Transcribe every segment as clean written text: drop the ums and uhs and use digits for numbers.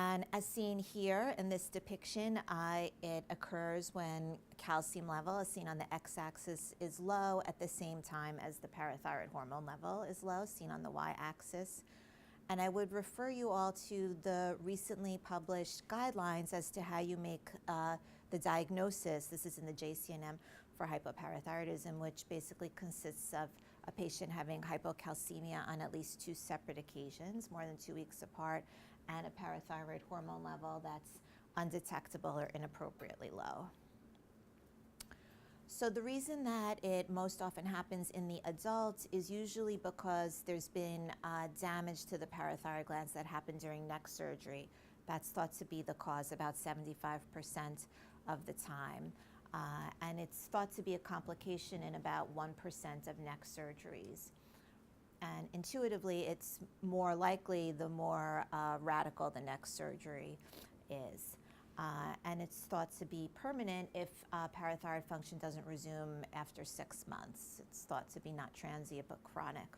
And as seen here in this depiction, it occurs when calcium level, as seen on the x-axis, is low at the same time as the parathyroid hormone level is low, seen on the y-axis. And I would refer you all to the recently published guidelines as to how you make the diagnosis. This is in the JCNM for hypoparathyroidism, which basically consists of a patient having hypocalcemia on at least 2 separate occasions, more than 2 weeks apart, and a parathyroid hormone level that's undetectable or inappropriately low. So the reason that it most often happens in the adult is usually because there's been damage to the parathyroid glands that happened during neck surgery. That's thought to be the cause about 75% of the time. And it's thought to be a complication in about 1% of neck surgeries. And intuitively, it's more likely the more radical the neck surgery is. And it's thought to be permanent if parathyroid function doesn't resume after 6 months. It's thought to be not transient but chronic.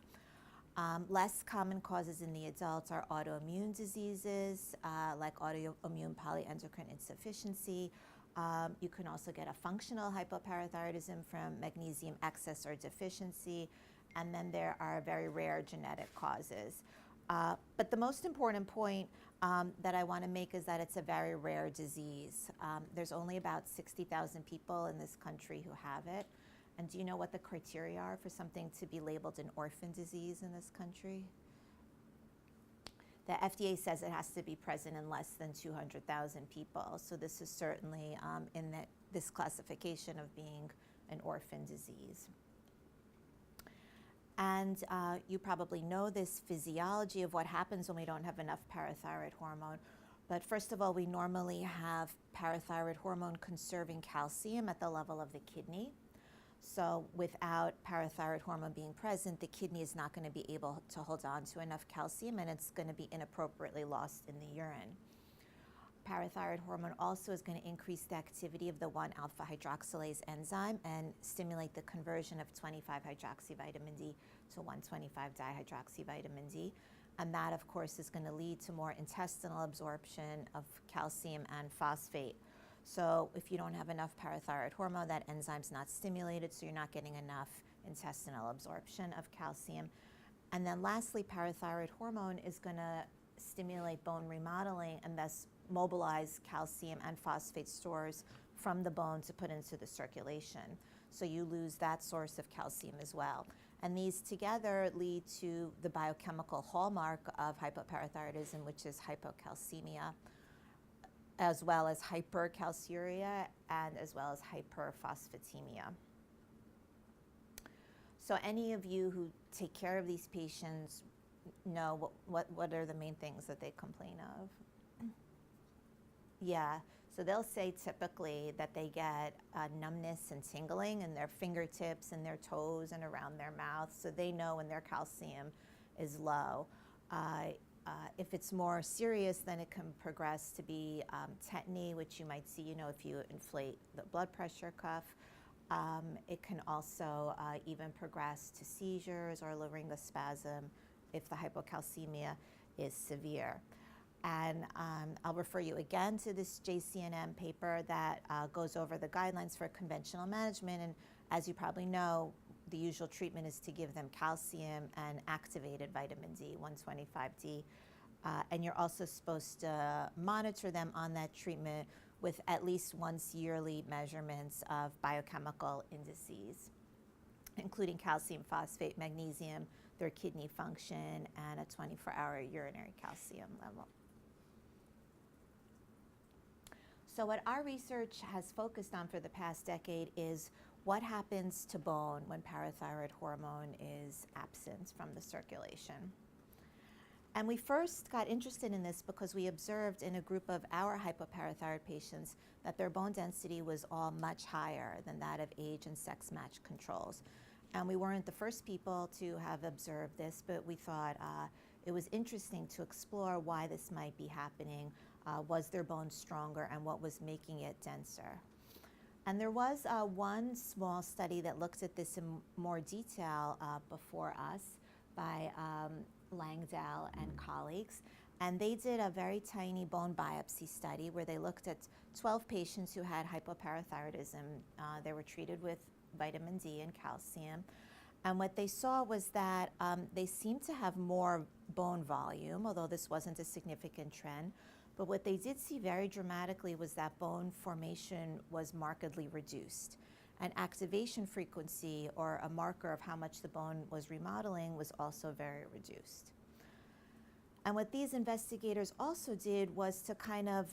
Less common causes in the adults are autoimmune diseases like autoimmune polyendocrine insufficiency. You can also get a functional hypoparathyroidism from magnesium excess or deficiency. And then there are very rare genetic causes. But the most important point that I want to make is that it's a very rare disease. There's only about 60,000 people in this country who have it. And do you know what the criteria are for something to be labeled an orphan disease in this country? The FDA says it has to be present in less than 200,000 people. So this is certainly in this classification of being an orphan disease. And you probably know this physiology of what happens when we don't have enough parathyroid hormone. But first of all, we normally have parathyroid hormone conserving calcium at the level of the kidney. So without parathyroid hormone being present, the kidney is not going to be able to hold on to enough calcium, and it's going to be inappropriately lost in the urine. Parathyroid hormone also is going to increase the activity of the 1-alpha hydroxylase enzyme and stimulate the conversion of 25-hydroxyvitamin D to 1,25-dihydroxyvitamin D. And that, of course, is going to lead to more intestinal absorption of calcium and phosphate. So if you don't have enough parathyroid hormone, that enzyme's not stimulated, so you're not getting enough intestinal absorption of calcium. And then lastly, parathyroid hormone is going to stimulate bone remodeling and thus mobilize calcium and phosphate stores from the bone to put into the circulation. So you lose that source of calcium as well. And these together lead to the biochemical hallmark of hypoparathyroidism, which is hypocalcemia, as well as hypercalciuria, and as well as hyperphosphatemia. So any of you who take care of these patients know what are the main things that they complain of? Yeah, so they'll say typically that they get numbness and tingling in their fingertips and their toes and around their mouth, so they know when their calcium is low. If it's more serious, then it can progress to be tetany, which you might see, if you inflate the blood pressure cuff. It can also even progress to seizures or laryngospasm if the hypocalcemia is severe. And I'll refer you again to this JCNM paper that goes over the guidelines for conventional management. And as you probably know, the usual treatment is to give them calcium and activated vitamin D, 125D. And you're also supposed to monitor them on that treatment with at least once yearly measurements of biochemical indices, including calcium, phosphate, magnesium, their kidney function, and a 24-hour urinary calcium level. So what our research has focused on for the past decade is what happens to bone when parathyroid hormone is absent from the circulation. And we first got interested in this because we observed in a group of our hypoparathyroid patients that their bone density was all much higher than that of age and sex matched controls. And we weren't the first people to have observed this, but we thought it was interesting to explore why this might be happening. Was their bone stronger, and what was making it denser? And there was one small study that looked at this in more detail before us by Langdell and colleagues. And they did a very tiny bone biopsy study where they looked at 12 patients who had hypoparathyroidism. They were treated with vitamin D and calcium. And what they saw was that they seemed to have more bone volume, although this wasn't a significant trend. But what they did see very dramatically was that bone formation was markedly reduced. And activation frequency, or a marker of how much the bone was remodeling, was also very reduced. And what these investigators also did was to kind of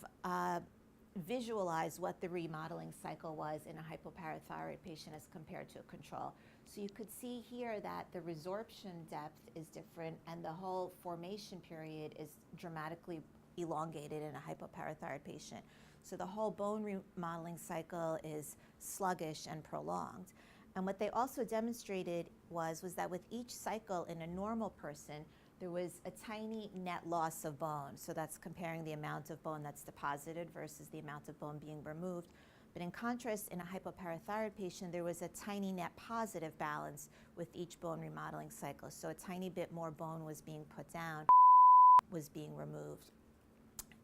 visualize what the remodeling cycle was in a hypoparathyroid patient as compared to a control. So you could see here that the resorption depth is different and the whole formation period is dramatically elongated in a hypoparathyroid patient. So the whole bone remodeling cycle is sluggish and prolonged. And what they also demonstrated was that with each cycle in a normal person, there was a tiny net loss of bone. So that's comparing the amount of bone that's deposited versus the amount of bone being removed. But in contrast, in a hypoparathyroid patient, there was a tiny net positive balance with each bone remodeling cycle. So a tiny bit more bone was being put down, was being removed.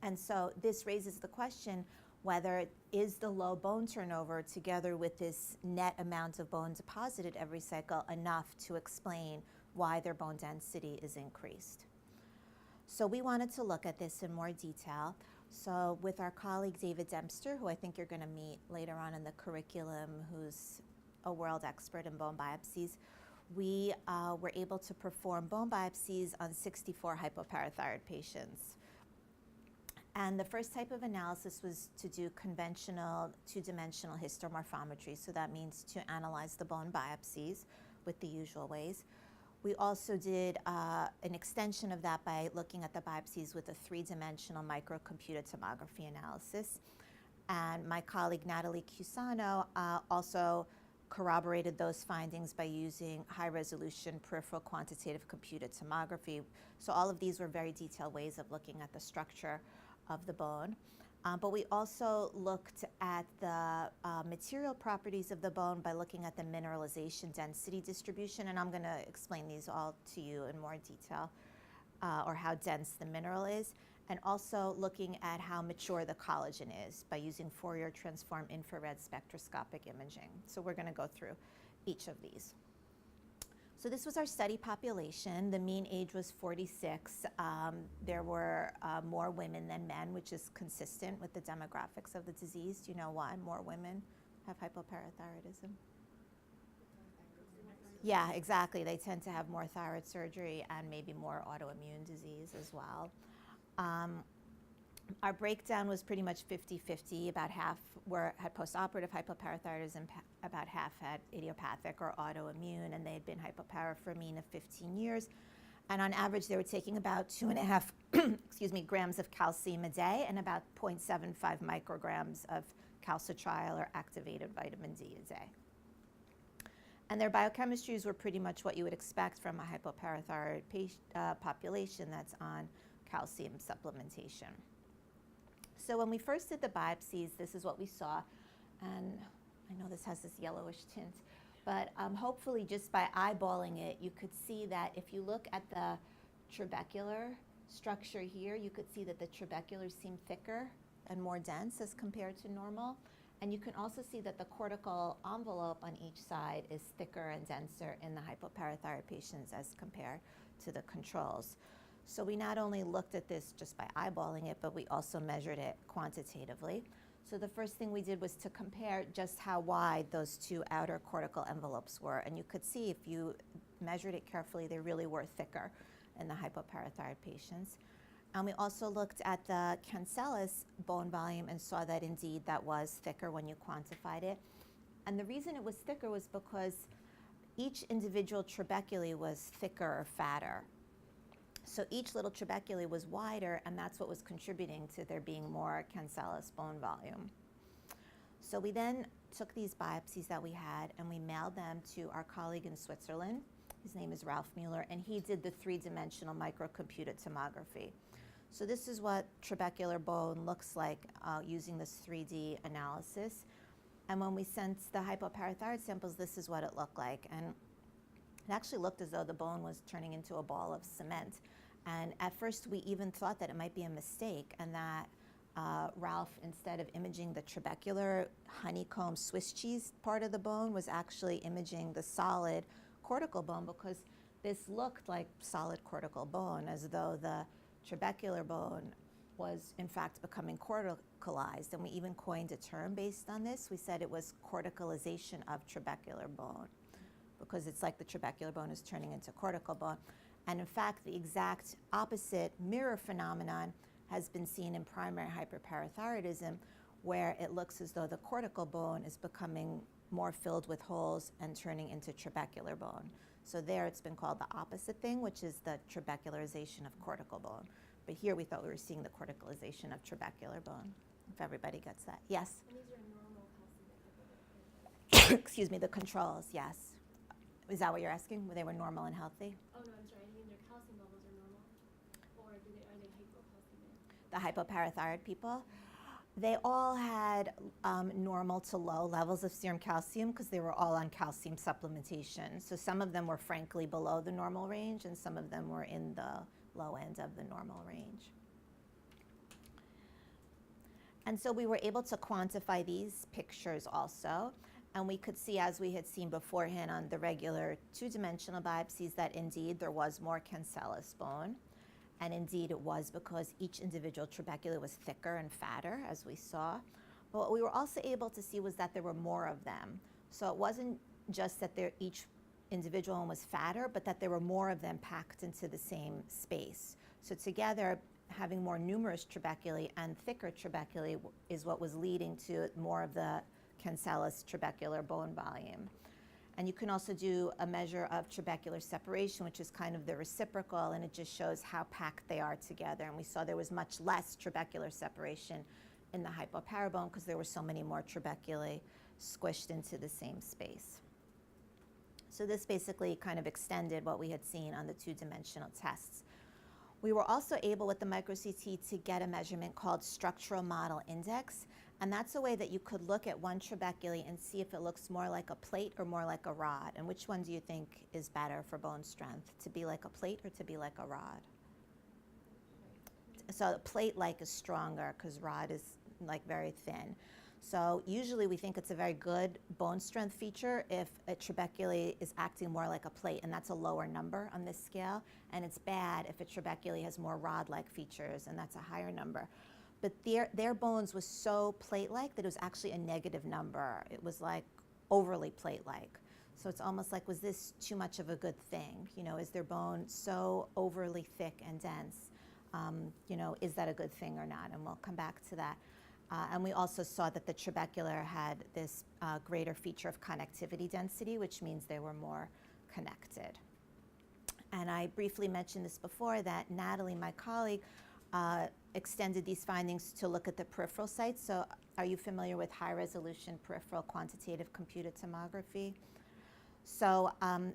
And so this raises the question whether is the low bone turnover together with this net amount of bone deposited every cycle enough to explain why their bone density is increased. So we wanted to look at this in more detail. So with our colleague David Dempster, who I think you're going to meet later on in the curriculum, who's a world expert in bone biopsies, we were able to perform bone biopsies on 64 hypoparathyroid patients. And the first type of analysis was to do conventional two-dimensional histomorphometry. So that means to analyze the bone biopsies with the usual ways. We also did an extension of that by looking at the biopsies with a three-dimensional microcomputed tomography analysis. And my colleague Natalie Cusano also corroborated those findings by using high-resolution peripheral quantitative computed tomography. So all of these were very detailed ways of looking at the structure of the bone. But we also looked at the material properties of the bone by looking at the mineralization density distribution, and I'm going to explain these all to you in more detail, or how dense the mineral is, and also looking at how mature the collagen is by using Fourier transform infrared spectroscopic imaging. So we're going to go through each of these. So this was our study population. The mean age was 46. There were more women than men, which is consistent with the demographics of the disease. Do you know why more women have hypoparathyroidism? Yeah, exactly. They tend to have more thyroid surgery and maybe more autoimmune disease as well. Our breakdown was pretty much 50-50. About half had postoperative hypoparathyroidism, about half had idiopathic or autoimmune, and they had been hypopara for a mean of 15 years. And on average, they were taking about 2.5 grams of calcium a day and about 0.75 micrograms of calcitriol or activated vitamin D a day. And their biochemistries were pretty much what you would expect from a hypoparathyroid population that's on calcium supplementation. So when we first did the biopsies, this is what we saw. And I know this has this yellowish tint, but hopefully just by eyeballing it, you could see that if you look at the trabecular structure here, you could see that the trabeculars seem thicker and more dense as compared to normal. And you can also see that the cortical envelope on each side is thicker and denser in the hypoparathyroid patients as compared to the controls. So we not only looked at this just by eyeballing it, but we also measured it quantitatively. So the first thing we did was to compare just how wide those two outer cortical envelopes were. And you could see if you measured it carefully, they really were thicker in the hypoparathyroid patients. And we also looked at the cancellous bone volume and saw that indeed that was thicker when you quantified it. And the reason it was thicker was because each individual trabeculae was thicker or fatter. So each little trabeculae was wider, and that's what was contributing to there being more cancellous bone volume. So we then took these biopsies that we had and we mailed them to our colleague in Switzerland. His name is Ralph Mueller, and he did the three-dimensional microcomputed tomography. So this is what trabecular bone looks like using this 3D analysis. And when we sent the hypoparathyroid samples, this is what it looked like. And it actually looked as though the bone was turning into a ball of cement. And at first we even thought that it might be a mistake, and that Ralph, instead of imaging the trabecular honeycomb Swiss cheese part of the bone, was actually imaging the solid cortical bone, because this looked like solid cortical bone, as though the trabecular bone was in fact becoming corticalized. And we even coined a term based on this. We said it was corticalization of trabecular bone, because it's like the trabecular bone is turning into cortical bone. And in fact, the exact opposite mirror phenomenon has been seen in primary hyperparathyroidism, where it looks as though the cortical bone is becoming more filled with holes and turning into trabecular bone. So there it's been called the opposite thing, which is the trabecularization of cortical bone. But here we thought we were seeing the corticalization of trabecular bone, if everybody gets that. Yes? And these are normal calcium. Excuse me, the controls, yes. Is that what you're asking? They were normal and healthy? Oh, no, I'm sorry. I mean, their calcium levels are normal? Or are they hypocalcemic? The hypoparathyroid people? They all had normal to low levels of serum calcium, because they were all on calcium supplementation. So some of them were frankly below the normal range, and some of them were in the low end of the normal range. And so we were able to quantify these pictures also. And we could see, as we had seen beforehand on the regular two-dimensional biopsies, that indeed there was more cancellous bone. And indeed it was, because each individual trabecula was thicker and fatter, as we saw. But what we were also able to see was that there were more of them. So it wasn't just that each individual one was fatter, but that there were more of them packed into the same space. So together, having more numerous trabeculae and thicker trabeculae is what was leading to more of the cancellous trabecular bone volume. And you can also do a measure of trabecular separation, which is kind of the reciprocal, and it just shows how packed they are together. And we saw there was much less trabecular separation in the hypoparabone, because there were so many more trabeculae squished into the same space. So this basically kind of extended what we had seen on the two-dimensional tests. We were also able, with the MicroCT, to get a measurement called structural model index. And that's a way that you could look at one trabeculae and see if it looks more like a plate or more like a rod. And which one do you think is better for bone strength, to be like a plate or to be like a rod? So plate-like is stronger, because rod is like very thin. So usually we think it's a very good bone strength feature if a trabeculae is acting more like a plate, and that's a lower number on this scale. And it's bad if a trabeculae has more rod-like features, and that's a higher number. But their bones was so plate-like that it was actually a negative number. It was like overly plate-like. So it's almost like, was this too much of a good thing? You know, is their bone so overly thick and dense? You know, is that a good thing or not? And we'll come back to that. And we also saw that the trabecular had this greater feature of connectivity density, which means they were more connected. And I briefly mentioned this before, that Natalie, my colleague, extended these findings to look at the peripheral sites. So are you familiar with high-resolution peripheral quantitative computed tomography? So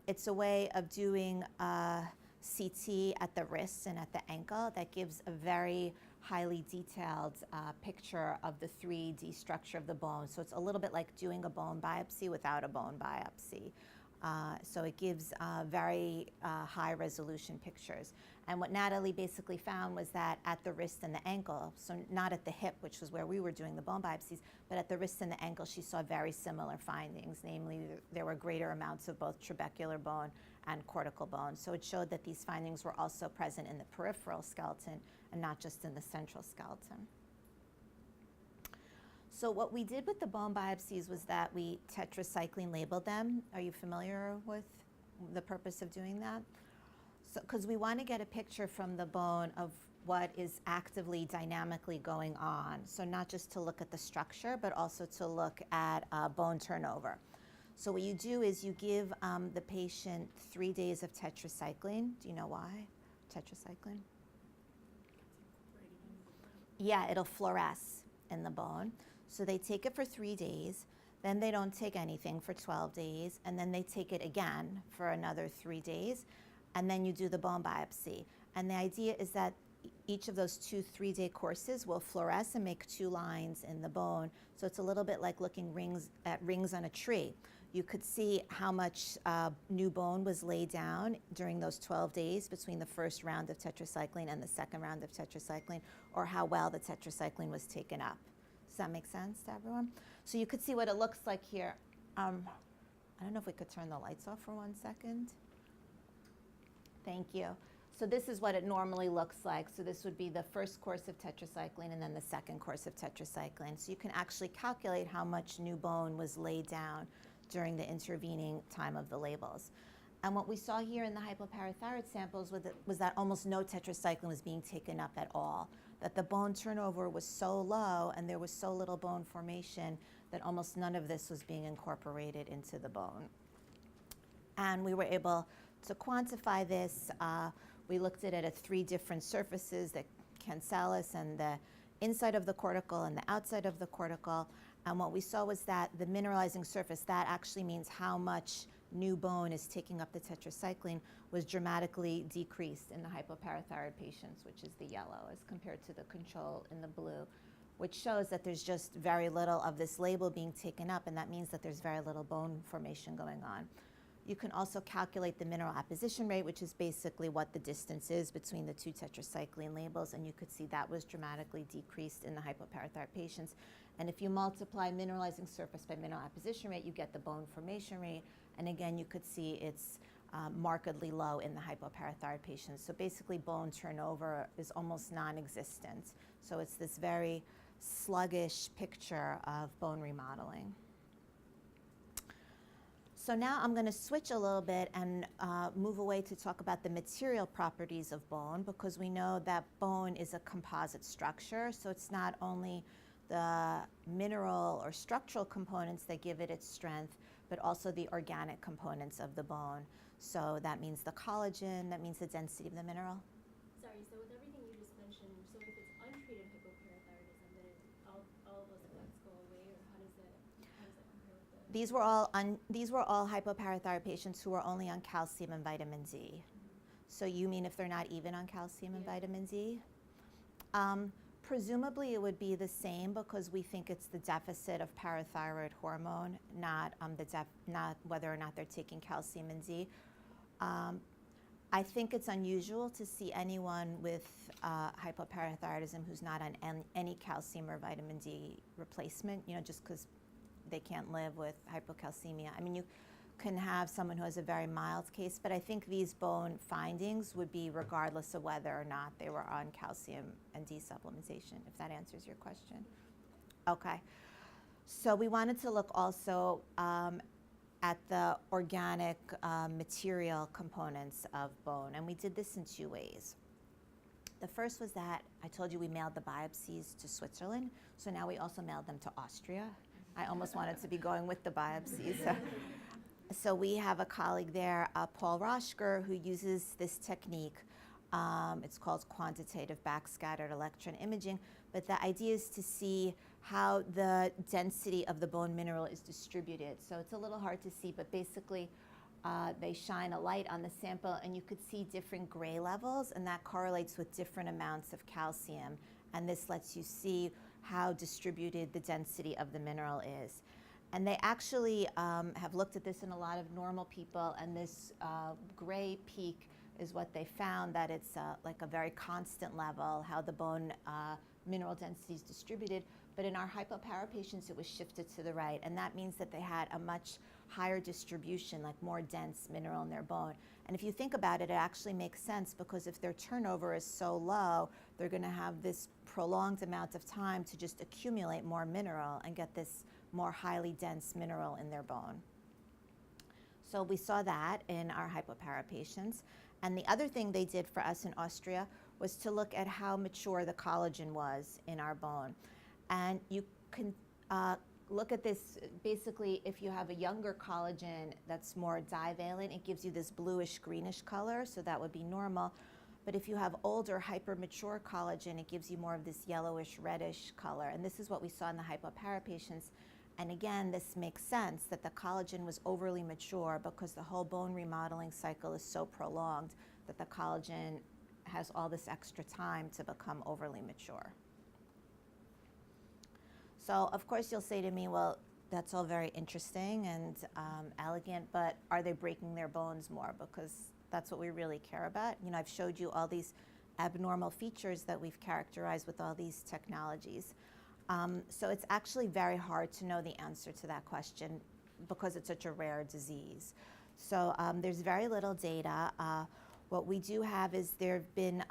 it's a way of doing CT at the wrist and at the ankle that gives a very highly detailed picture of the 3D structure of the bone. So it's a little bit like doing a bone biopsy without a bone biopsy. So it gives very high resolution pictures. And what Natalie basically found was that at the wrist and the ankle, so not at the hip, which was where we were doing the bone biopsies, but at the wrist and the ankle, she saw very similar findings. Namely, there were greater amounts of both trabecular bone and cortical bone. So it showed that these findings were also present in the peripheral skeleton and not just in the central skeleton. So what we did with the bone biopsies was that we tetracycline labeled them. Are you familiar with the purpose of doing that? So, because we want to get a picture from the bone of what is actively, dynamically going on. So not just to look at the structure, but also to look at bone turnover. So what you do is you give the patient 3 days of tetracycline. Do you know why? Tetracycline? Yeah, it'll fluoresce in the bone. So they take it for 3 days, then they don't take anything for 12 days, and then they take it again for another 3 days, and then you do the bone biopsy. And the idea is that each of those 2 3-day courses will fluoresce and make 2 lines in the bone. So it's a little bit like looking at rings on a tree. you could see how much new bone was laid down during those 12 days between the first round of tetracycline and the second round of tetracycline, or how well the tetracycline was taken up. Does that make sense to everyone? So you could see what it looks like here. I don't know if we could turn the lights off for 1 second. Thank you. So this is what it normally looks like. So this would be the first course of tetracycline and then the second course of tetracycline. So you can actually calculate how much new bone was laid down during the intervening time of the labels. And what we saw here in the hypoparathyroid samples was that almost no tetracycline was being taken up at all, that the bone turnover was so low and there was so little bone formation that almost none of this was being incorporated into the bone. And we were able to quantify this. We looked at it at 3 different surfaces, the cancellous and the inside of the cortical and the outside of the cortical. And what we saw was that the mineralizing surface, that actually means how much new bone is taking up the tetracycline, was dramatically decreased in the hypoparathyroid patients, which is the yellow, as compared to the control in the blue, which shows that there's just very little of this label being taken up, and that means that there's very little bone formation going on. You can also calculate the mineral apposition rate, which is basically what the distance is between the 2 tetracycline labels, and you could see that was dramatically decreased in the hypoparathyroid patients. And if you multiply mineralizing surface by mineral apposition rate, you get the bone formation rate, and again, you could see it's markedly low in the hypoparathyroid patients. So basically, bone turnover is almost non-existent. So it's this very sluggish picture of bone remodeling. So now I'm going to switch a little bit and move away to talk about the material properties of bone, because we know that bone is a composite structure. So it's not only the mineral or structural components that give it its strength, but also the organic components of the bone. So that means the collagen, that means the density of the mineral. Sorry, so with everything you just mentioned, so if it's untreated hypoparathyroidism, then all of those effects go away, or how does that compare with the... These were all hypoparathyroid patients who were only on calcium and vitamin D. Mm-hmm. So you mean if they're not even on calcium and vitamin D? Presumably it would be the same, because we think it's the deficit of parathyroid hormone, not whether or not they're taking calcium and D. I think it's unusual to see anyone with hypoparathyroidism who's not on any calcium or vitamin D replacement, just because they can't live with hypocalcemia. I mean, you can have someone who has a very mild case, but I think these bone findings would be regardless of whether or not they were on calcium and D supplementation, if that answers your question. Okay. So we wanted to look also at the organic material components of bone, and we did this in 2 ways. The first was that I told you we mailed the biopsies to Switzerland, so now we also mailed them to Austria. I almost wanted to be going with the biopsies. So we have a colleague there, Paul Roschker, who uses this technique. It's called quantitative backscattered electron imaging, but the idea is to see how the density of the bone mineral is distributed. So it's a little hard to see, but basically they shine a light on the sample and you could see different gray levels, and that correlates with different amounts of calcium. And this lets you see how distributed the density of the mineral is. And they actually have looked at this in a lot of normal people, and this gray peak is what they found, that it's like a very constant level, how the bone mineral density is distributed. But in our hypopara patients, it was shifted to the right, and that means that they had a much higher distribution, like more dense mineral in their bone. And if you think about it, it actually makes sense, because if their turnover is so low, they're going to have this prolonged amount of time to just accumulate more mineral and get this more highly dense mineral in their bone. So we saw that in our hypopara patients. And the other thing they did for us in Austria was to look at how mature the collagen was in our bone. And you can look at this, basically, if you have a younger collagen that's more divalent, it gives you this bluish greenish color, so that would be normal. But if you have older hypermature collagen, it gives you more of this yellowish reddish color. And this is what we saw in the hypopara patients. And again, this makes sense that the collagen was overly mature, because the whole bone remodeling cycle is so prolonged that the collagen has all this extra time to become overly mature. So of course you'll say to me, well, that's all very interesting and elegant, but are they breaking their bones more? Because that's what we really care about. You know, I've showed you all these abnormal features that we've characterized with all these technologies. So it's actually very hard to know the answer to that question because it's such a rare disease. So there's very little data. What we do have is there have been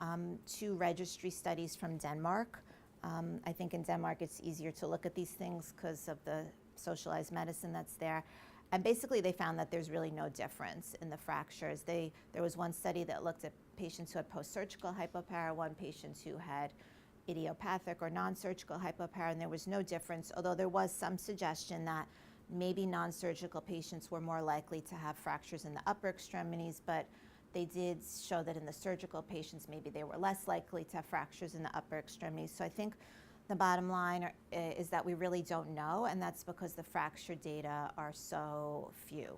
2 registry studies from Denmark. I think in Denmark it's easier to look at these things because of the socialized medicine that's there. And basically they found that there's really no difference in the fractures. There was one study that looked at patients who had post-surgical hypopara, one patient who had idiopathic or non-surgical hypopara, and there was no difference, although there was some suggestion that maybe non-surgical patients were more likely to have fractures in the upper extremities, but they did show that in the surgical patients, maybe they were less likely to have fractures in the upper extremities. So I think the bottom line is that we really don't know, and that's because the fracture data are so few.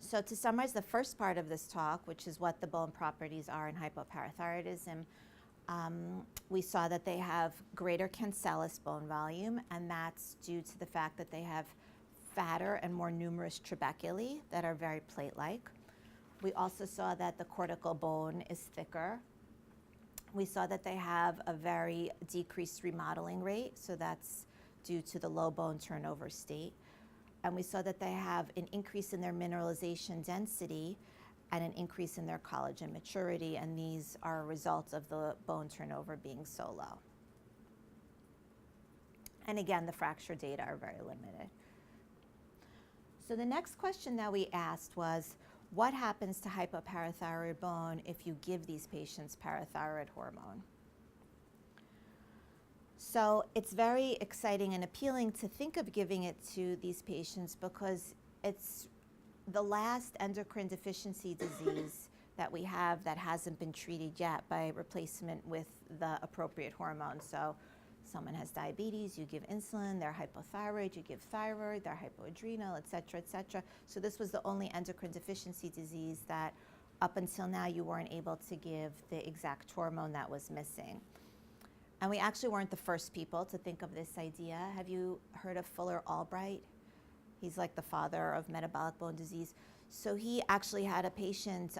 So to summarize the first part of this talk, which is what the bone properties are in hypoparathyroidism, we saw that they have greater cancellous bone volume, and that's due to the fact that they have fatter and more numerous trabeculae that are very plate-like. We also saw that the cortical bone is thicker. We saw that they have a very decreased remodeling rate, so that's due to the low bone turnover state. And we saw that they have an increase in their mineralization density and an increase in their collagen maturity, and these are a result of the bone turnover being so low. And again, the fracture data are very limited. So the next question that we asked was, what happens to hypoparathyroid bone if you give these patients parathyroid hormone? So it's very exciting and appealing to think of giving it to these patients because it's the last endocrine deficiency disease that we have that hasn't been treated yet by replacement with the appropriate hormone. So someone has diabetes, you give insulin, they're hypothyroid, you give thyroid, they're hypoadrenal, et cetera, et cetera. So this was the only endocrine deficiency disease that up until now you weren't able to give the exact hormone that was missing. And we actually weren't the first people to think of this idea. Have you heard of Fuller Albright? He's like the father of metabolic bone disease. So he actually had a patient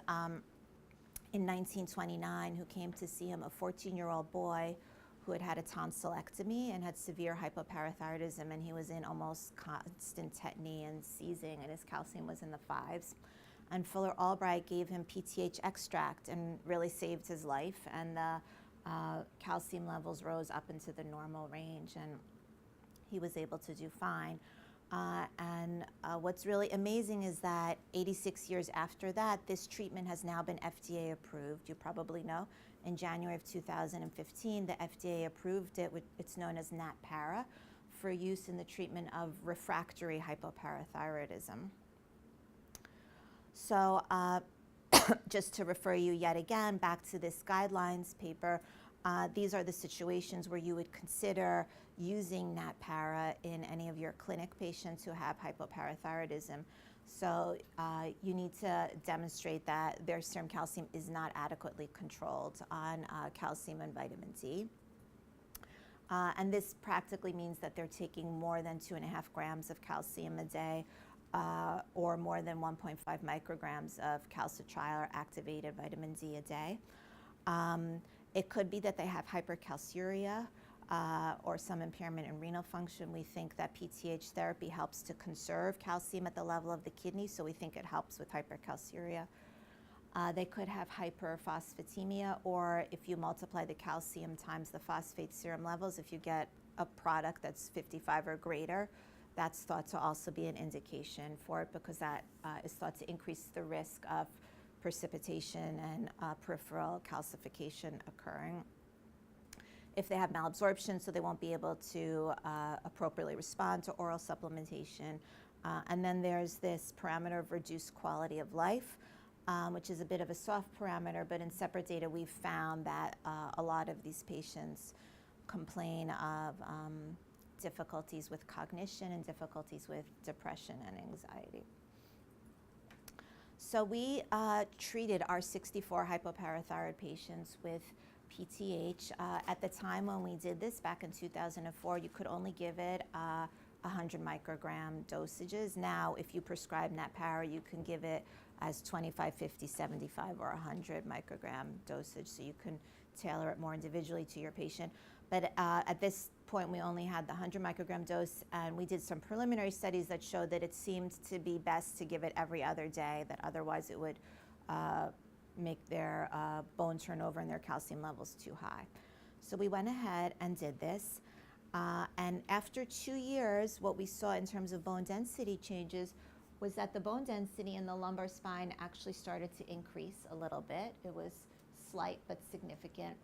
in 1929 who came to see him, a 14-year-old boy who had had a tonsillectomy and had severe hypoparathyroidism, and he was in almost constant tetany and seizing, and his calcium was in the 5s. And Fuller Albright gave him PTH extract and really saved his life, and the calcium levels rose up into the normal range, and he was able to do fine. What's really amazing is that 86 years after that, this treatment has now been FDA approved. You probably know. In January of 2015, the FDA approved it. It's known as Natpara for use in the treatment of refractory hypoparathyroidism. So just to refer you yet again back to this guidelines paper, these are the situations where you would consider using Natpara in any of your clinic patients who have hypoparathyroidism. So you need to demonstrate that their serum calcium is not adequately controlled on calcium and vitamin D. And this practically means that they're taking more than 2.5 grams of calcium a day or more than 1.5 micrograms of calcitriol or activated vitamin D a day. It could be that they have hypercalciuria or some impairment in renal function. We think that PTH therapy helps to conserve calcium at the level of the kidney, so we think it helps with hypercalciuria. They could have hyperphosphatemia, or if you multiply the calcium times the phosphate serum levels, if you get a product that's 55 or greater, that's thought to also be an indication for it, because that is thought to increase the risk of precipitation and peripheral calcification occurring. If they have malabsorption, so they won't be able to appropriately respond to oral supplementation. And then there's this parameter of reduced quality of life, which is a bit of a soft parameter, but in separate data we've found that a lot of these patients complain of difficulties with cognition and difficulties with depression and anxiety. So we treated our 64 hypoparathyroid patients with PTH. At the time when we did this back in 2004, you could only give it 100 microgram dosages. Now, if you prescribe Natpara, you can give it as 25, 50, 75, or 100 microgram dosage, so you can tailor it more individually to your patient. But at this point, we only had the 100 microgram dose, and we did some preliminary studies that showed that it seemed to be best to give it every other day, that otherwise it would make their bone turnover and their calcium levels too high. So we went ahead and did this. And after 2 years, what we saw in terms of bone density changes was that the bone density in the lumbar spine actually started to increase a little bit. It was slight but significant.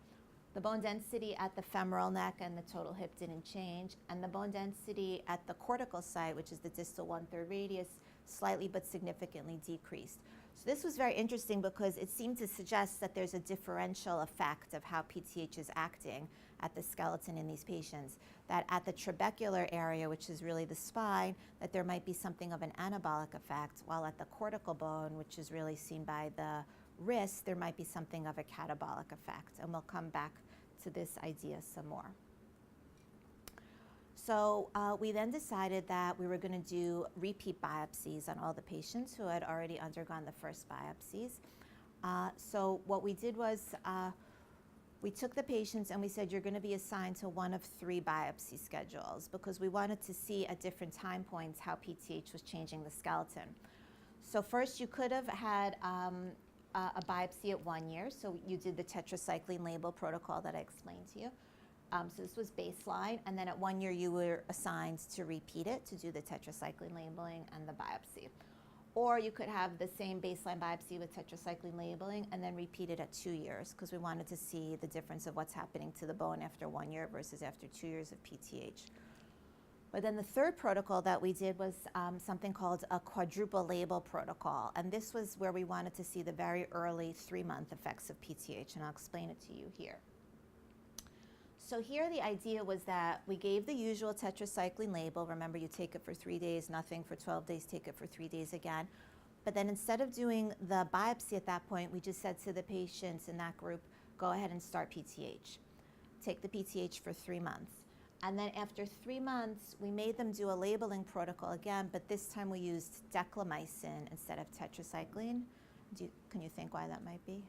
The bone density at the femoral neck and the total hip didn't change, and the bone density at the cortical site, which is the distal 1/3 radius, slightly but significantly decreased. So this was very interesting because it seemed to suggest that there's a differential effect of how PTH is acting at the skeleton in these patients. That at the trabecular area, which is really the spine, that there might be something of an anabolic effect, while at the cortical bone, which is really seen by the wrist, there might be something of a catabolic effect. And we'll come back to this idea some more. So we then decided that we were going to do repeat biopsies on all the patients who had already undergone the first biopsies. So what we did was we took the patients and we said, you're going to be assigned to one of 3 biopsy schedules, because we wanted to see at different time points how PTH was changing the skeleton. So first, you could have had a biopsy at 1 year. So you did the tetracycline label protocol that I explained to you. So this was baseline, and then at 1 year you were assigned to repeat it, to do the tetracycline labeling and the biopsy. Or you could have the same baseline biopsy with tetracycline labeling and then repeat it at 2 years, because we wanted to see the difference of what's happening to the bone after 1 year versus after 2 years of PTH. But then the third protocol that we did was something called a quadruple label protocol. And this was where we wanted to see the very early 3-month effects of PTH, and I'll explain it to you here. So here the idea was that we gave the usual tetracycline label. Remember, you take it for 3 days, nothing for 12 days, take it for 3 days again. But then instead of doing the biopsy at that point, we just said to the patients in that group, go ahead and start PTH. Take the PTH for 3 months. And then after 3 months, we made them do a labeling protocol again, but this time we used declamycin instead of tetracycline. Can you think why that might be?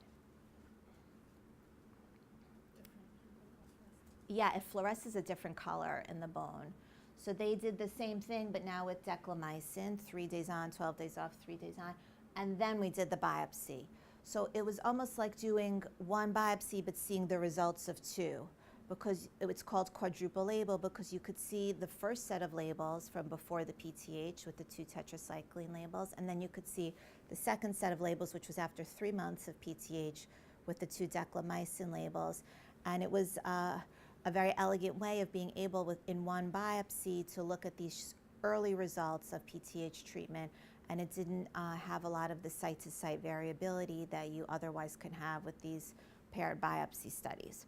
Yeah, it fluoresces a different color in the bone. So they did the same thing, but now with declamycin, 3 days on, 12 days off, 3 days on, and then we did the biopsy. So it was almost like doing 1 biopsy, but seeing the results of 2. Because it's called quadruple label, because you could see the first set of labels from before the PTH with the 2 tetracycline labels, and then you could see the second set of labels, which was after 3 months of PTH with the 2 declamycin labels. And it was a very elegant way of being able, in 1 biopsy, to look at these early results of PTH treatment, and it didn't have a lot of the site-to-site variability that you otherwise can have with these paired biopsy studies.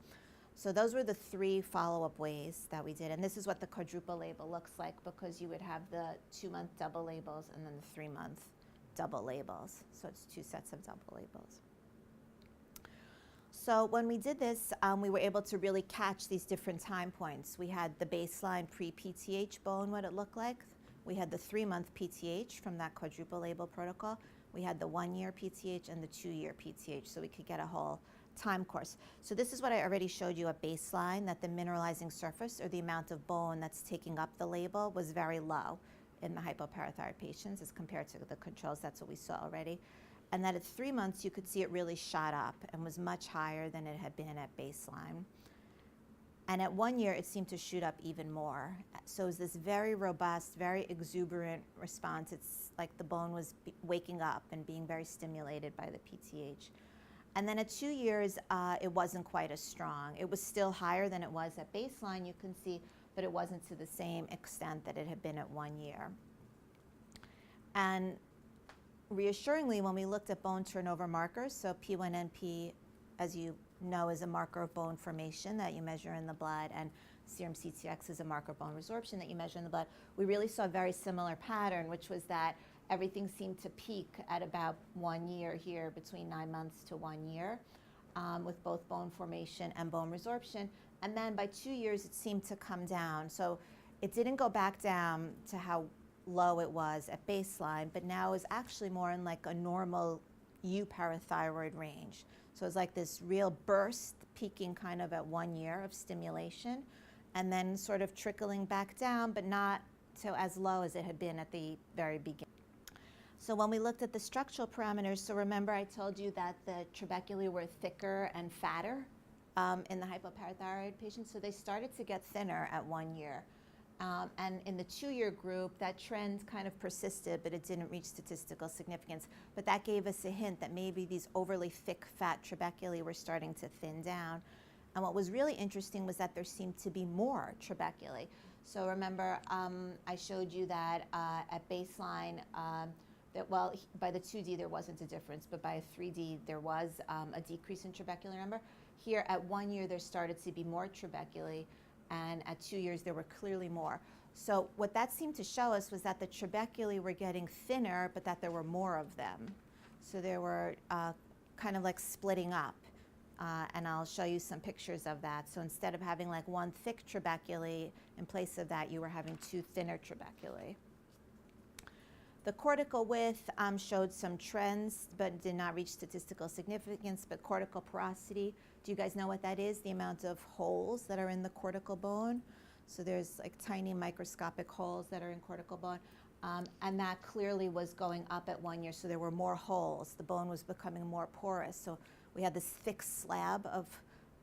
So those were the 3 follow-up ways that we did. And this is what the quadruple label looks like, because you would have the 2-month double labels and then the 3-month double labels. So it's 2 sets of double labels. So when we did this, we were able to really catch these different time points. We had the baseline pre-PTH bone, what it looked like. We had the 3-month PTH from that quadruple label protocol. We had the 1-year PTH and the 2-year PTH, so we could get a whole time course. So this is what I already showed you at baseline, that the mineralizing surface, or the amount of bone that's taking up the label, was very low in the hypoparathyroid patients as compared to the controls. That's what we saw already. And that at 3 months, you could see it really shot up and was much higher than it had been at baseline. And at 1 year, it seemed to shoot up even more. So it was this very robust, very exuberant response. It's like the bone was waking up and being very stimulated by the PTH. And then at 2 years, it wasn't quite as strong. It was still higher than it was at baseline, you can see, but it wasn't to the same extent that it had been at 1 year. And reassuringly, when we looked at bone turnover markers, so P1NP, as you know, is a marker of bone formation that you measure in the blood, and serum CTX is a marker of bone resorption that you measure in the blood, we really saw a very similar pattern, which was that everything seemed to peak at about 1 year here, between 9 months to 1 year. with both bone formation and bone resorption. And then by 2 years, it seemed to come down. So it didn't go back down to how low it was at baseline, but now is actually more in like a normal euparathyroid range. So it's like this real burst peaking kind of at 1 year of stimulation, and then sort of trickling back down, but not so as low as it had been at the very beginning. So when we looked at the structural parameters, so remember I told you that the trabeculae were thicker and fatter in the hypoparathyroid patients, so they started to get thinner at 1 year. And in the 2-year group, that trend kind of persisted, but it didn't reach statistical significance. But that gave us a hint that maybe these overly thick, fat trabeculae were starting to thin down. And what was really interesting was that there seemed to be more trabeculae. So remember, I showed you that at baseline, by the 2D there wasn't a difference, but by a 3D there was a decrease in trabecular number. Here at 1 year there started to be more trabeculae, and at 2 years there were clearly more. So what that seemed to show us was that the trabeculae were getting thinner, but that there were more of them. So they were kind of like splitting up, and I'll show you some pictures of that. So instead of having like one thick trabeculae, in place of that you were having 2 thinner trabeculae. The cortical width showed some trends, but did not reach statistical significance. But cortical porosity, do you guys know what that is? The amount of holes that are in the cortical bone. So there's like tiny microscopic holes that are in cortical bone. And that clearly was going up at 1 year, so there were more holes. The bone was becoming more porous. So we had this thick slab of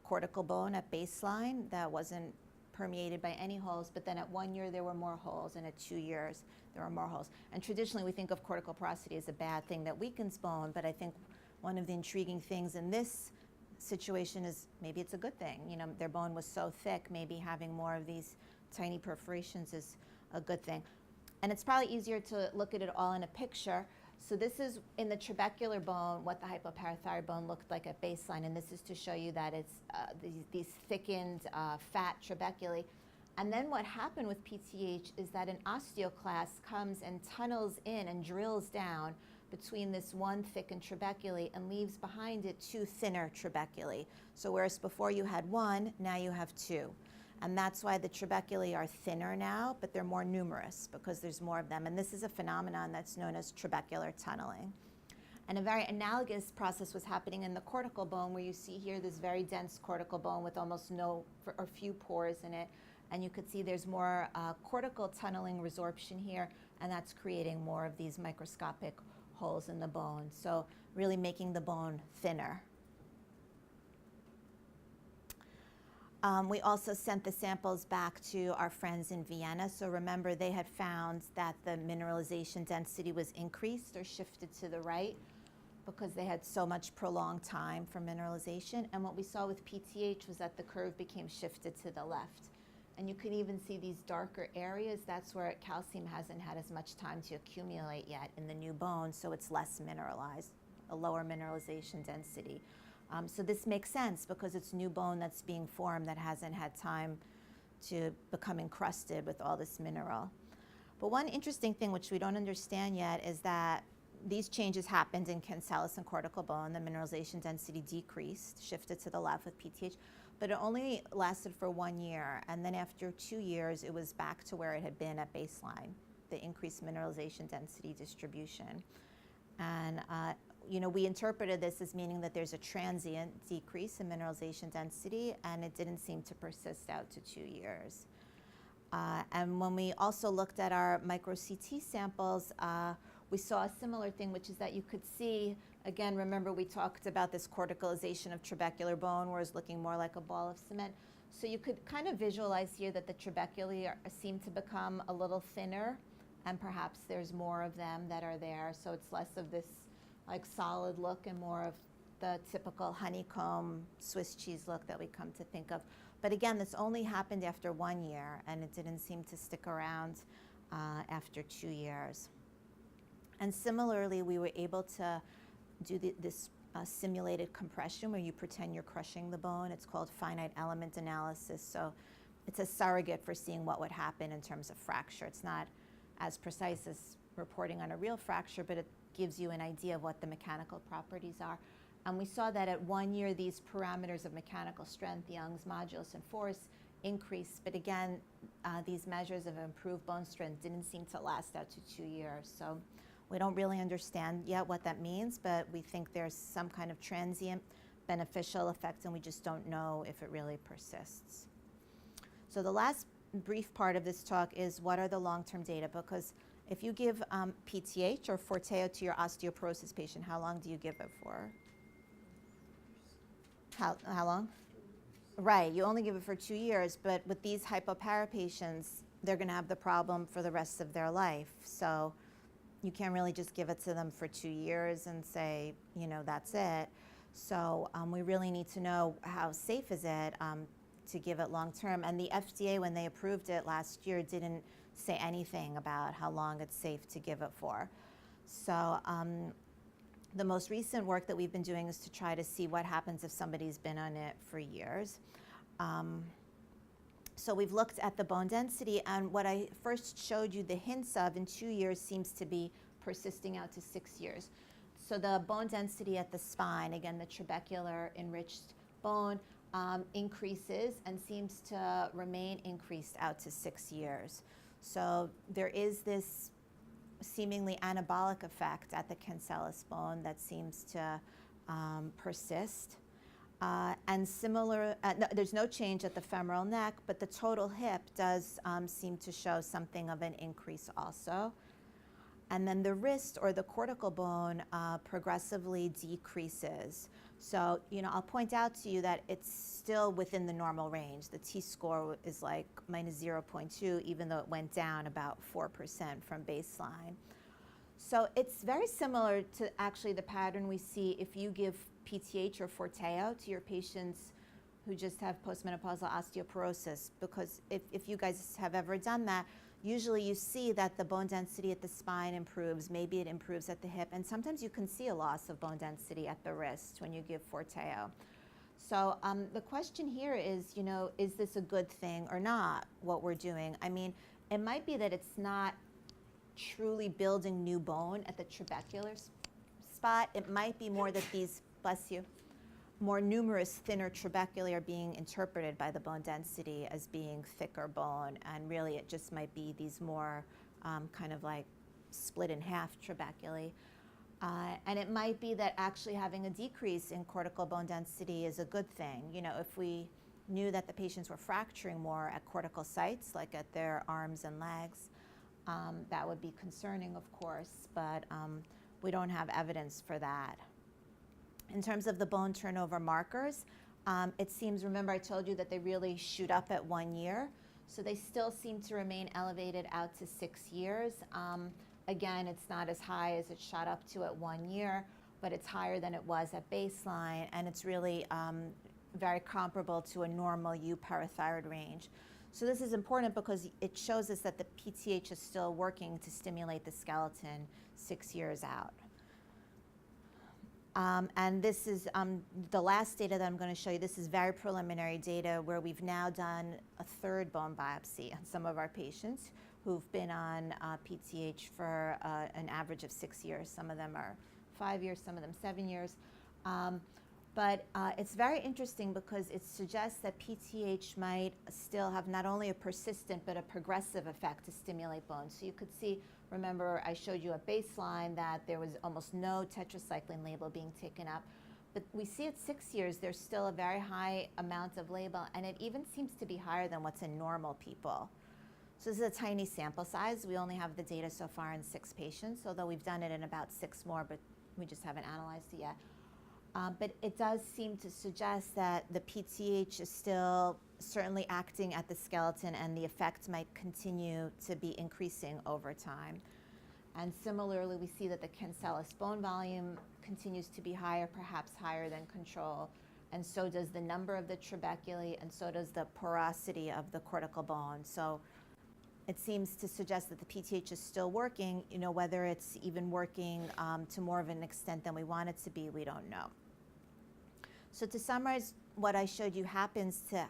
cortical bone at baseline that wasn't permeated by any holes, but then at 1 year there were more holes, and at 2 years there were more holes. And traditionally we think of cortical porosity as a bad thing that weakens bone, but I think one of the intriguing things in this situation is maybe it's a good thing. You know, their bone was so thick, maybe having more of these tiny perforations is a good thing. And it's probably easier to look at it all in a picture. So this is in the trabecular bone, what the hypoparathyroid bone looked like at baseline, and this is to show you that it's these thickened, fat trabeculae. And then what happened with PTH is that an osteoclast comes and tunnels in and drills down between this one thickened trabeculae and leaves behind it 2 thinner trabeculae. So whereas before you had 1, now you have 2. And that's why the trabeculae are thinner now, but they're more numerous because there's more of them. And this is a phenomenon that's known as trabecular tunneling. And a very analogous process was happening in the cortical bone, where you see here this very dense cortical bone with almost no or few pores in it. And you could see there's more cortical tunneling resorption here, and that's creating more of these microscopic holes in the bone. So really making the bone thinner. We also sent the samples back to our friends in Vienna. So remember, they had found that the mineralization density was increased or shifted to the right because they had so much prolonged time for mineralization. And what we saw with PTH was that the curve became shifted to the left. And you can even see these darker areas. That's where calcium hasn't had as much time to accumulate yet in the new bone, so it's less mineralized, a lower mineralization density. So this makes sense because it's new bone that's being formed that hasn't had time to become encrusted with all this mineral. But one interesting thing which we don't understand yet is that these changes happened in cancellous and cortical bone. The mineralization density decreased, shifted to the left with PTH, but it only lasted for 1 year. And then after 2 years, it was back to where it had been at baseline, the increased mineralization density distribution. And you know, we interpreted this as meaning that there's a transient decrease in mineralization density, and it didn't seem to persist out to 2 years. And when we also looked at our MicroCT samples, we saw a similar thing, which is that you could see, again, remember we talked about this corticalization of trabecular bone, where it's looking more like a ball of cement. So you could kind of visualize here that the trabeculae seem to become a little thinner, and perhaps there's more of them that are there. So it's less of this like solid look and more of the typical honeycomb Swiss cheese look that we come to think of. But again, this only happened after 1 year, and it didn't seem to stick around after 2 years. And similarly, we were able to do this simulated compression where you pretend you're crushing the bone. It's called finite element analysis. So it's a surrogate for seeing what would happen in terms of fracture. It's not as precise as reporting on a real fracture, but it gives you an idea of what the mechanical properties are. And we saw that at 1 year, these parameters of mechanical strength, Young's modulus and force, increased. But again, these measures of improved bone strength didn't seem to last out to 2 years. So we don't really understand yet what that means, but we think there's some kind of transient beneficial effect, and we just don't know if it really persists. So the last brief part of this talk is what are the long-term data, because if you give PTH or Forteo to your osteoporosis patient, how long do you give it for? How long? Right, you only give it for 2 years, but with these hypopara patients, they're going to have the problem for the rest of their life. So you can't really just give it to them for 2 years and say, you know, that's it. So we really need to know how safe is it to give it long term. And the FDA, when they approved it last year, didn't say anything about how long it's safe to give it for. So the most recent work that we've been doing is to try to see what happens if somebody's been on it for years. So we've looked at the bone density, and what I first showed you the hints of in 2 years seems to be persisting out to 6 years. So the bone density at the spine, again, the trabecular enriched bone, increases and seems to remain increased out to 6 years. So there is this seemingly anabolic effect at the cancellous bone that seems to persist. And similar, there's no change at the femoral neck, but the total hip does seem to show something of an increase also. And then the wrist or the cortical bone progressively decreases. So, you know, I'll point out to you that it's still within the normal range. The T-score is like minus 0.2, even though it went down about 4% from baseline. So it's very similar to actually the pattern we see if you give PTH or Forteo to your patients who just have postmenopausal osteoporosis, because if you guys have ever done that, usually you see that the bone density at the spine improves, maybe it improves at the hip, and sometimes you can see a loss of bone density at the wrist when you give Forteo. So the question here is, you know, is this a good thing or not, what we're doing? I mean, it might be that it's not truly building new bone at the trabecular spot. It might be more that these, bless you, more numerous, thinner trabeculae are being interpreted by the bone density as being thicker bone, and really it just might be these more kind of like split in half trabeculae. And it might be that actually having a decrease in cortical bone density is a good thing. You know, if we knew that the patients were fracturing more at cortical sites, like at their arms and legs, that would be concerning, of course, but we don't have evidence for that. In terms of the bone turnover markers, it seems, remember I told you that they really shoot up at 1 year, so they still seem to remain elevated out to 6 years. Again, it's not as high as it shot up to at 1 year, but it's higher than it was at baseline, and it's really very comparable to a normal euparathyroid range. So this is important because it shows us that the PTH is still working to stimulate the skeleton 6 years out. And this is the last data that I'm going to show you. This is very preliminary data where we've now done a third bone biopsy on some of our patients who've been on PTH for an average of 6 years. Some of them are 5 years, some of them 7 years. But it's very interesting because it suggests that PTH might still have not only a persistent but a progressive effect to stimulate bones. So you could see, remember I showed you at baseline that there was almost no tetracycline label being taken up. But we see at 6 years there's still a very high amount of label, and it even seems to be higher than what's in normal people. So this is a tiny sample size. We only have the data so far in 6 patients, although we've done it in about 6 more, but we just haven't analyzed it yet. But it does seem to suggest that the PTH is still certainly acting at the skeleton, and the effect might continue to be increasing over time. And similarly, we see that the cancellous bone volume continues to be higher, perhaps higher than control, and so does the number of the trabeculae, and so does the porosity of the cortical bone. So it seems to suggest that the PTH is still working. You know, whether it's even working to more of an extent than we want it to be, we don't know. So to summarize, what I showed you happens to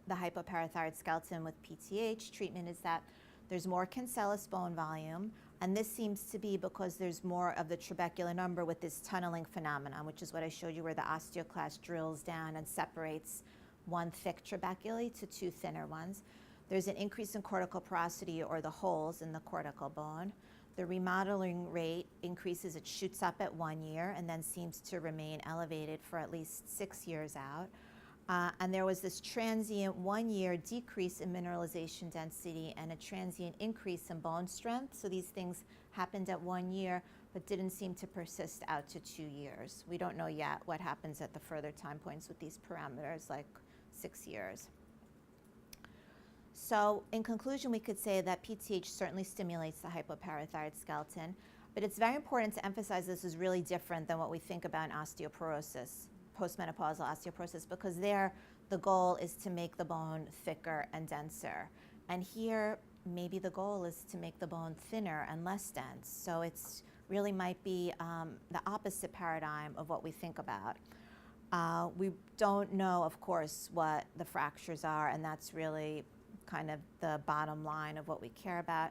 the hypoparathyroid skeleton with PTH treatment is that there's more cancellous bone volume, And this seems to be because there's more of the trabecular number with this tunneling phenomenon, which is what I showed you, where the osteoclast drills down and separates one thick trabeculae to two thinner ones. There's an increase in cortical porosity, or the holes in the cortical bone. The remodeling rate increases, it shoots up at 1 year and then seems to remain elevated for at least 6 years out. And there was this transient 1-year decrease in mineralization density and a transient increase in bone strength. So these things happened at 1 year, but didn't seem to persist out to 2 years. We don't know yet what happens at the further time points with these parameters, like 6 years. So in conclusion, we could say that PTH certainly stimulates the hypoparathyroid skeleton, but it's very important to emphasize this is really different than what we think about in osteoporosis, postmenopausal osteoporosis, because there the goal is to make the bone thicker and denser. And here, maybe the goal is to make the bone thinner and less dense. So it's really might be the opposite paradigm of what we think about. We don't know, of course, what the fractures are, and that's really kind of the bottom line of what we care about.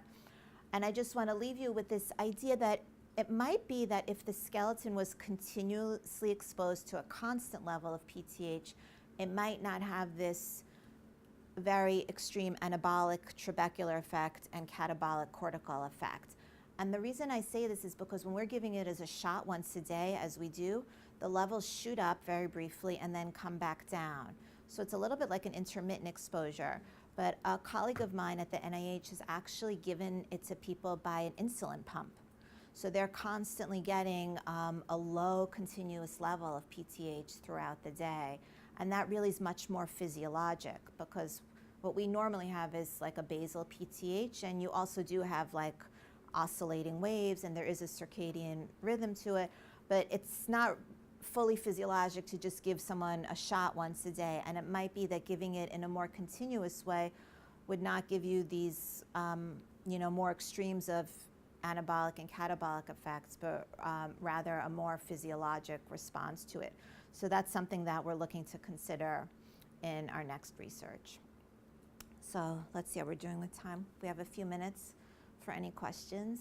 And I just want to leave you with this idea that it might be that if the skeleton was continuously exposed to a constant level of PTH, it might not have this very extreme anabolic trabecular effect and catabolic cortical effect. And the reason I say this is because when we're giving it as a shot once a day, as we do, the levels shoot up very briefly and then come back down. So it's a little bit like an intermittent exposure. But a colleague of mine at the NIH has actually given it to people by an insulin pump. So they're constantly getting a low continuous level of PTH throughout the day. And that really is much more physiologic, because what we normally have is like a basal PTH, and you also do have like oscillating waves, and there is a circadian rhythm to it, but it's not fully physiologic to just give someone a shot once a day. And it might be that giving it in a more continuous way would not give you these more extremes of anabolic and catabolic effects, but rather a more physiologic response to it. So that's something that we're looking to consider in our next research. So let's see how we're doing with time. We have a few minutes for any questions.